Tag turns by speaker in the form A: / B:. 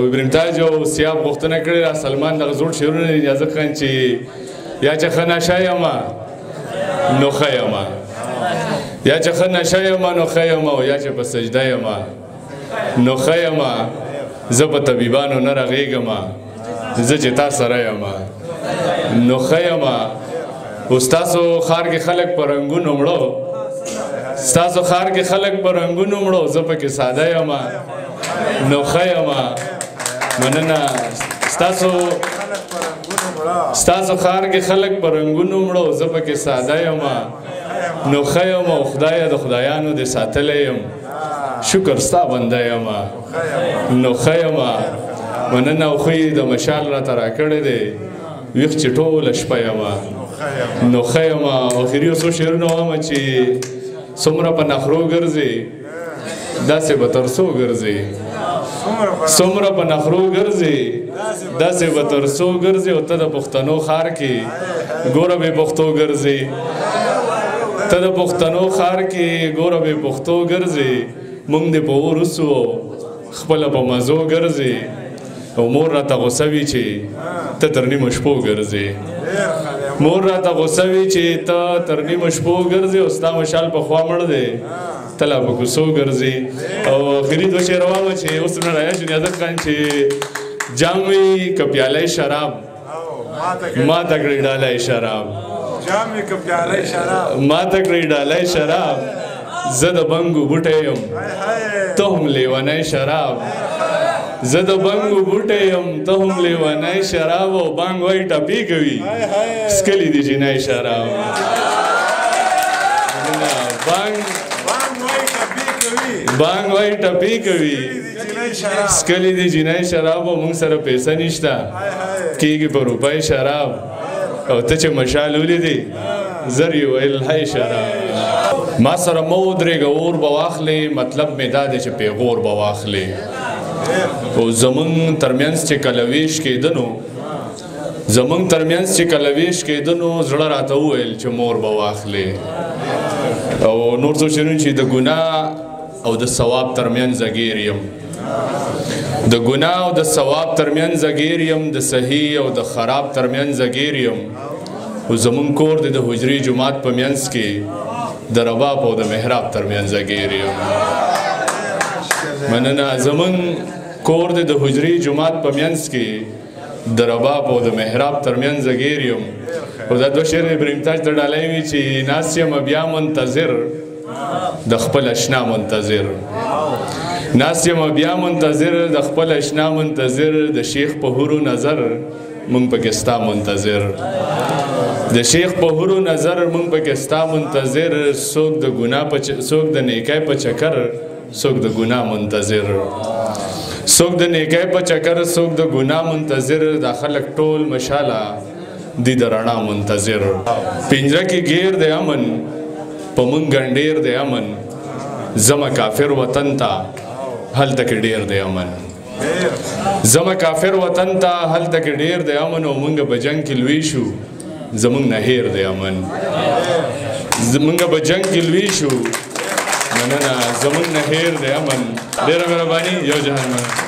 A: ابراهیم تاج او سیاب غوښتنه کړې ده سلمان دغه زوړ شعرونه دي اجازه کړئ چې یا چې ښه نشه یمه نو ښه یمه یا چې ښه نشه یمه نو ښه یمه او یا چې په سجده یمه نو ښه یمه زه په طبیبانو نه رغېږمه زه چې تا سره یمه نو ښه یمه او ستاسو ښار کې خلک په رنګونو مړه ستاسو ښار کې خلک په رنګونو مړه زه پکې ساده یمه نو ښه یمه مننه ستاسو ښار کې خلک په رنګونو مړه زه پکې ساده یمه نو ښه یمه او خدایه د خدایانو دې ساتلی یم شکر ستا بنده یمه نو ښه یمه مننه او ښه یې د مشال راته راکړی دی ویښ چې ټوله شپه یمه نو ښه یمه اخري یو څو شعرونه وامه چې څومره په نخرو ګرځې داسې به تر څو ګرځې څومره په نخرو ګرځې داسې به تر څو ګرځې او ته د پښتنو ښار کې ګوره بې پښتو ګرځې ته د پښتنو ښار کې ګوره بې پښتو ګرځې موږ دې په وروسو خپله په مزو ګرځې او مور راته غوسه وي چې ته تر نیمو شپو ګرځې مور راته غوسه وي چې ته تر نیمو شپو ګرځې او ستا مشال په خوا مړ دی ته لا په کوڅو ګرځې او آخري دوه شعر وامه چې اوس نه رایه شو نیازت خان چې جام وي که پیالی شراب ما ته کړې ډالی شراب ما ته کړې ډالی شراب زه د بنګو بوټی یم ته هم لیونی شراب زه د بنګو بوټی یم ته هم لیونی شراب او بانګ وایي ټپې کوي څکلي دي جینی شراب بانګ وایي ټپې کوي څکلي دي جینی شراب او موږ سره پیسه نشته کېږي په روپۍ شراب او ته چې مشال ولیدې زر یې ویل هی شراب ما سره مه ودرېږه اور به واخلې مطلب مې دا دی چې پیغور به واخلې او زمونږ ترمنځ چې کله ویش کېده نو زړه راته وویل چې مور به واخلې او نور څو شعرونه چې د ګناه او د ثواب ترمنځ اګیر یم د ګناه او د ثواب ترمنځ اګیر یم د صحیح او د خراب ترمنځ اګیر یم او زمونږ کور دی د حجرې جومات په منځ کې د رباب او د محراب ترمنځ اګیر یم مننه زمونږ کور دی د حجرې جومات په منځ کې د رباب او د محراب ترمنځ اګیر یم او دا دوه شعر ابراهیم تاج ته ډالۍ وي چې ناست یم بیا منتظر د خپل اشنا منتظر ناست یم بیا منتظر د خپل اشنا منتظر د شیخ په هورو نظر مونږ پکې ستا منتظر د شیخ په هورو نظر مونږ پکې ستا منتظر څوک د نیکۍ په چکر څوک د ګناه منتظر څوک د نیکۍ په چکر څوک د ګناه منتظر دا خلک ټول مشاله دی د رڼا منتظر پنجره کې گیر دی امن په مونږ ګنډیر دی امن زما کافر وطن ته هلته کې ډیر دی امن زما کافر وطن ته هلته کې ډیر دی امن او مونږ په جنګ کې لوی شو زمونږ نه هیر دی امن زمونږ په جنګ کې لوی شو مننه زمونږ نه هیر دی امن ډیره مهرباني یو جهان مننه